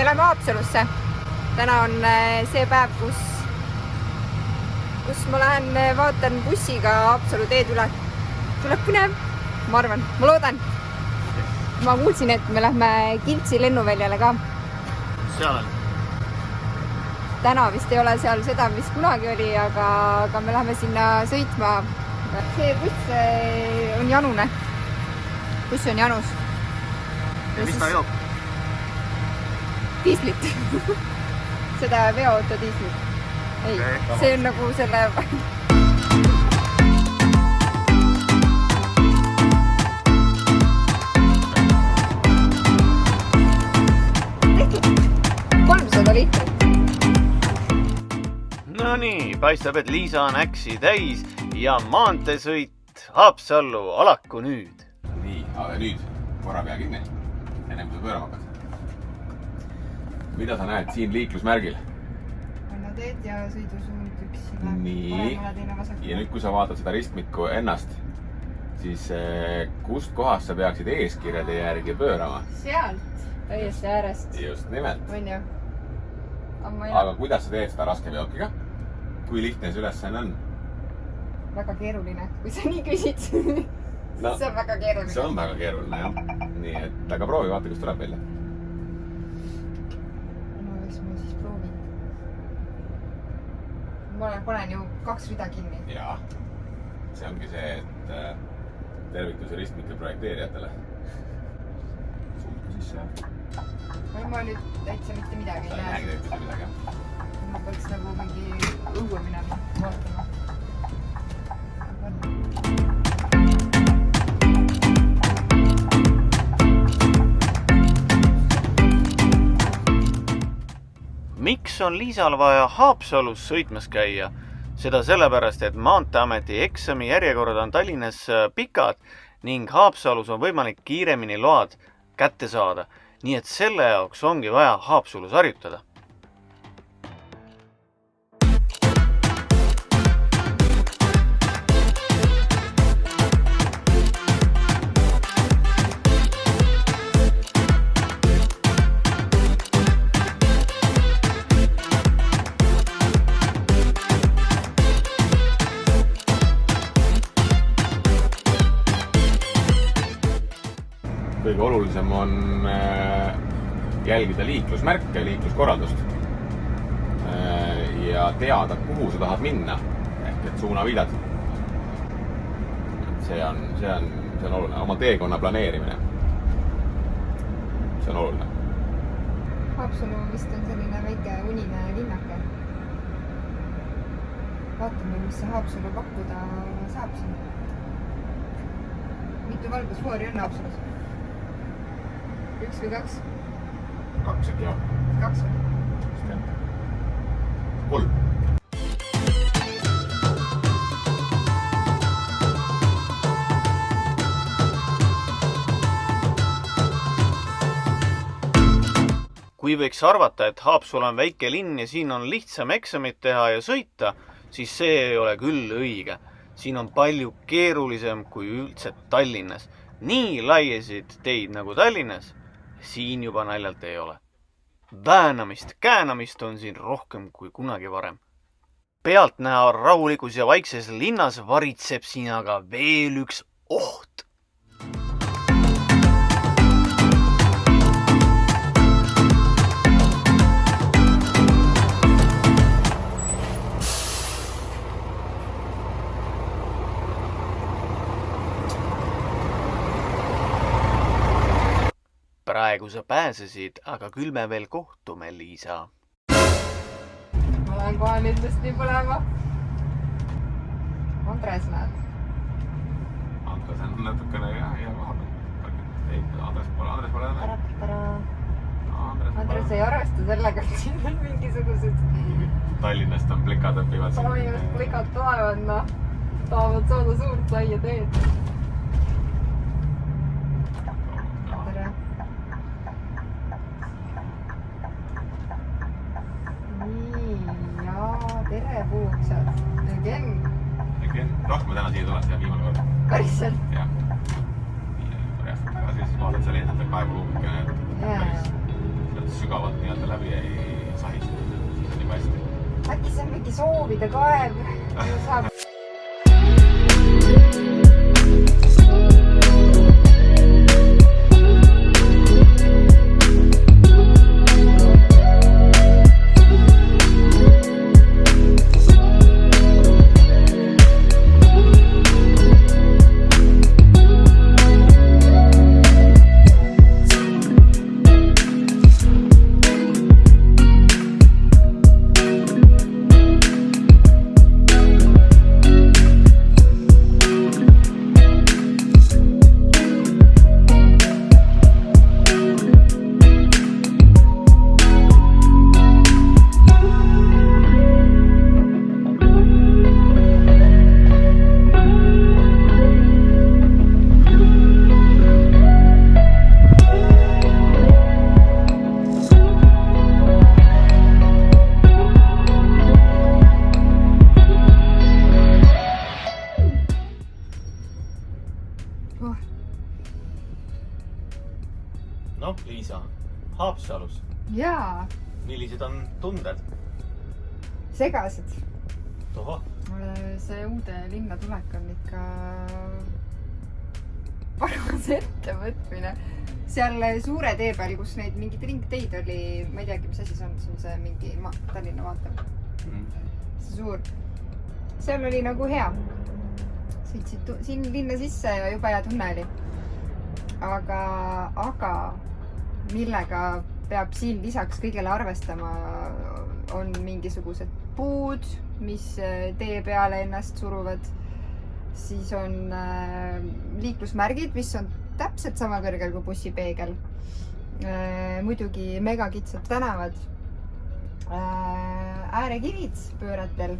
läheme Haapsalusse. Täna on see päev, kus ma lähen vaatan bussiga Haapsalu teed üle. Tuleb põnev, ma arvan, ma loodan. Ma kuulsin, et me lähme Kiltsi lennuväljale ka. Seal on. Täna vist ei ole seal seda, mis kunagi oli, aga me läheme sinna sõitma. See buss on janune. Buss on janus. Ja mis ta joob? Diislit. Seda veoauto diislit. Ei, see on nagu selle... Tehtud 300 liitrit. No nii, paistab, et Liisa on äksi täis ja maanteesõit Haapsallu alaku nüüd. Nii, aga nüüd korra pea kinni. Enne kui sa pöörama hakkad. Mida sa näed siin liiklusmärgil? Annateed ja sõidusuund üks. Nii, ja nüüd kui sa vaatad seda ristmikku ennast, siis kust kohast sa peaksid eeskirjade järgi pöörama? Sealt, täiesti äärest. Just nimelt. On ju? Aga kuidas sa teed seda raske veokiga? Kui lihtne see ülesanne on? Väga keeruline, kui sa nii küsid. No, see on väga keeruline. See on väga keeruline, jah. Nii, et aga proovi, vaata, kus tuleb välja. No, eks ma siis proovin. Ma panen ju 2 rida kinni. Jaa. See ongi see, et tervituse ristmike projekteerijatele. Suutku sisse. Ma nüüd täitsa mitte midagi ei näe. Sa ei näegi mitte midagi, jah. Ma peaks nagu mingi õue minema, vaatama. Miks on Liisal vaja Haapsalus sõitmas käia? Seda sellepärast, et Maanteeameti eksami järjekorrad on Tallinnas pikad ning Haapsalus on võimalik kiiremini load kätte saada. Nii et selle jaoks ongi vaja Haapsalus harjutada. Kõige olulisem on jälgida liiklusmärke, liikluskorraldust ja teada, kuhu sa tahad minna, ehk et suunaviidad. See on oluline, oma teekonna planeerimine. See on oluline. Haapsalu vist on selline väike unine linnake. Vaatame, mis see Haapsalu pakkuda saab siin. Mitu valgusfoori on Haapsalus? 1 või 2? 2 äkki, jah. 2 või? 3. Kui võiks arvata, et Haapsalu on väike linn ja siin on lihtsam eksamit teha ja sõita, siis see ei ole küll õige. Siin on palju keerulisem kui üldse Tallinnas. Nii laiesid teid nagu Tallinnas siin juba naljalt ei ole. Väänamist, käänamist on siin rohkem kui kunagi varem. Pealtnäha rahulikus ja vaikses linnas varitseb siin aga veel üks oht. Praegu sa pääsesid, aga küll me veel kohtume, Liisa. Ma lähen kohe nendest nii põlema. Andres näed. Andres on natukene ja koha peal. Ei, Andres pole. Andres ei arvesta sellega, et siin on mingisugused... Tallinnast on plikad õpivad. Tallinnast plikad tulevad, noh. Tahavad saada suurt laia teed. Tere. Tere puuksad. Again. Rohkem täna siia tuled, jah, viimane kord. Päriselt? Jah. Nii, tagasi, siis vaatad seal eesalt kaevu luumikene, et sügavalt nii-öelda läbi ei sahista. Nii hästi. Äkki see on mingi soovide kaev. Saab... Noh, Liisa, Haapsalus. Jaa. Millised on tunded? Segased. Tohoh. See uude linna tulek on ikka paras ettevõtmine. Seal suure tee peal, kus neid mingid ringteid oli, ma ei teagi, mis asi see on see mingi Tallinna vaatav. See suur. Seal oli nagu hea. Sõitsid siin linna sisse ja juba hea tunne oli. Aga millega peab siin lisaks kõigele arvestama, on mingisugused puud, mis tee peale ennast suruvad. Siis on liiklusmärgid, mis on täpselt sama kõrgel kui bussipeegel. Muidugi megakitsad tänavad. Äärekivid pööratel.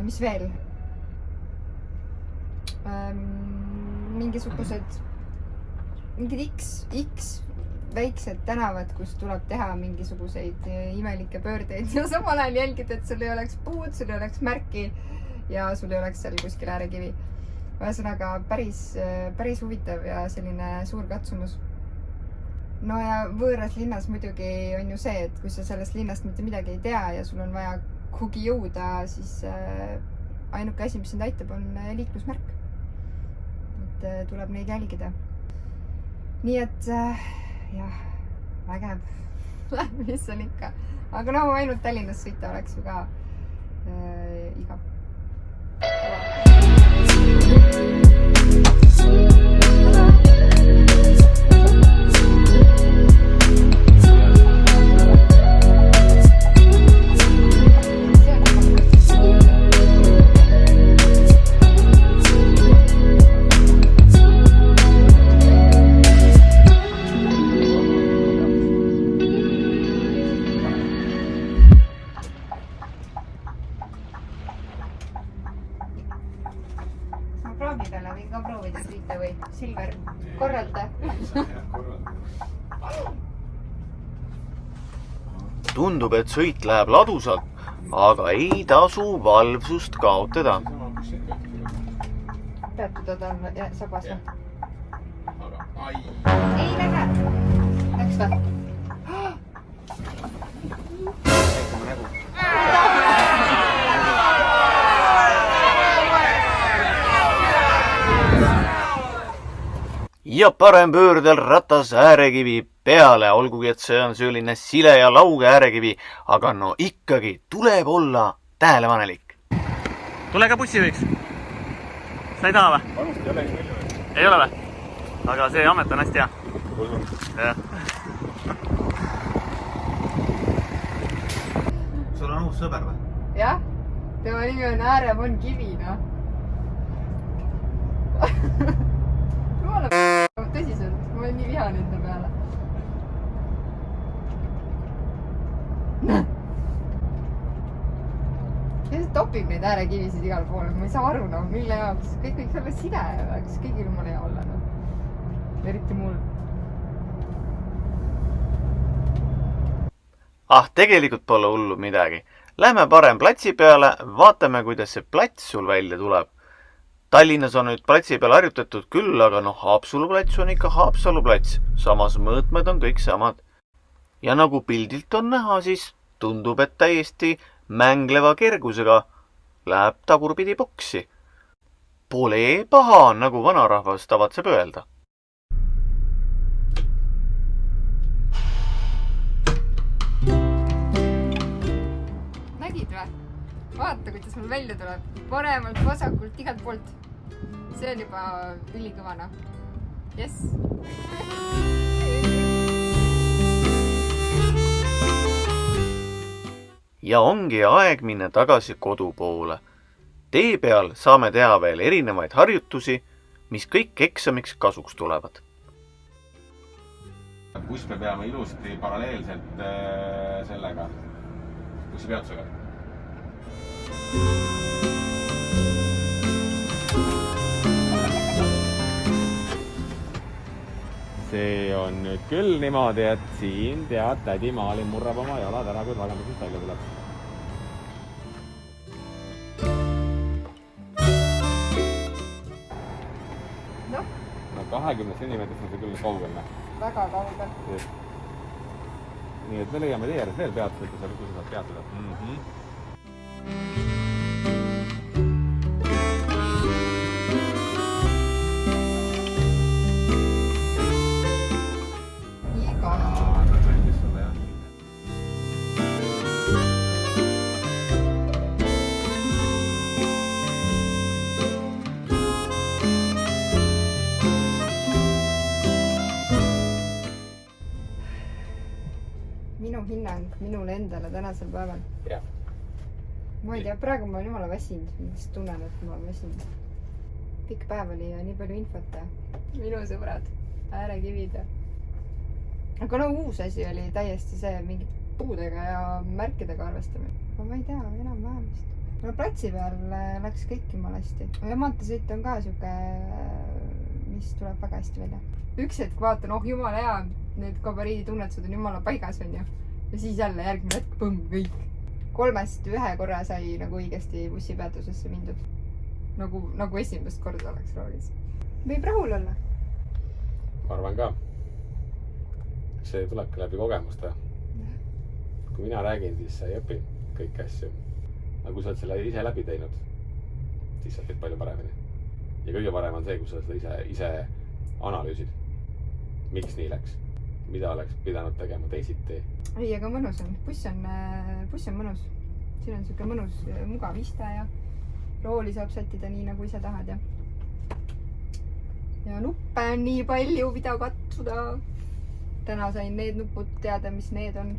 Mis veel? Mingid X väiksed tänavad, kus tuleb teha mingisuguseid imelikke pöördeid ja samal ajal jälgida, et sul ei oleks puud, sul ei oleks märki ja sul ei oleks seal kuskil äärekivi. Ühesõnaga päris huvitav ja selline suur katsumus. No ja võõras linnas muidugi on ju see, et kui sa sellest linnast mitte midagi ei tea ja sul on vaja kuhugi jõuda, siis ainuke asi, mis sind aitab, on liiklusmärk. Et tuleb neid jälgida. Nii et jah, vägev. Mis on ikka. Aga no ainult Tallinnas sõita oleks ju ka igav. Proovida, võin ka proovida sõita või Silver, korralda. Tundub, et sõit läheb ladusalt, aga ei tasu valvsust kaotada. Peatuda ta on sabas. Ei lähe. Läks või? Ja parempöördel ratas äärekivi peale, olgugi et see on selline sile ja lauge äärekivi, aga no ikkagi tuleb olla tähelepanelik. Tule ka bussivõiks. Sa ei taha või? Vanust ei ole nii palju. Ei ole või? Aga see amet on hästi hea. Usun. Jah. Sul on uus sõber või? Jah, tema nimi on Ääremon Kivina. Tõsiselt, ma olen nii vihan enda peale. Ja see topib neid äärekivisid igal pool. Ma ei saa aru, mille jaoks. Kõik võiks olla side, eks kõigil mul ei olla. Eriti mul. Tegelikult pole hullu midagi. Lähme parem platsi peale, vaatame, kuidas see plats sul välja tuleb. Tallinnas on nüüd platsi peal harjutatud küll, aga Haapsalu plats on ikka Haapsalu plats. Samas mõõtmed on kõik samad. ja nagu pildilt on näha, siis tundub, et täiesti mängleva kergusega läheb tagurpidi boksi. Pole paha, nagu vanarahvas tavatseb öelda. Nägid või? Vaata, kuidas mul välja tuleb. Paremalt, vasakult, igalt poolt. See on juba ülikõvana. Jess! Ja ongi aeg minna tagasi kodu poole. Tee peal saame teha veel erinevaid harjutusi, mis kõik eksamiks kasuks tulevad. Buss peab jääma ilusti paralleelselt sellega bussipeatusega. See on nüüd küll niimoodi, et siin tead, tädi Maalin murrab oma jalad ära, kui taganduses välja tuleb. No, 20 centimeetrist on see küll kaugel. väga kaugel. Nii et me leiame tee ääres veel peatused, kus sa saad peatuda. Minu hinnang minule endale tänasel päeval. Jah. Ma ei tea, praegu ma olen jumala väsinud. Mis tunnen, et ma olen väsinud. Pikk päev oli ja nii palju infot. Minu sõbrad, äärekivid. Aga no uus asi oli täiesti see mingit puudega ja märkidega arvestamine. Aga ma ei tea, enam-vähem vist. No platsi peal läks kõik jumala hästi. Ja maanteesõit on ka siuke, mis tuleb väga hästi välja. Üks hetk vaatan, oh jumala hea, need gabariiditunnetused on jumala paigas, on ju. Ja siis jälle järgmine hetk, põmm, kõik. 3-st 1 korra sai nagu õigesti bussipeatusesse mindud. Nagu esimest korda oleks roolis. Võib rahul olla? Ma arvan ka. See tulebki läbi kogemuste. Kui mina räägin, siis sa ei õpi kõiki asju. Aga kui sa oled selle ise läbi teinud, siis sa teed palju paremini. Ja kõige parem on see, kui sa seda ise analüüsid. Miks nii läks? Mida oleks pidanud tegema teisiti? Ei, aga mõnus on. Buss on mõnus. Siin on siuke mõnus, mugav iste ja rooli saab sättida nii, nagu ise tahad. Ja nuppe on nii palju, mida katsuda. Täna sain need nupud teada, mis need on.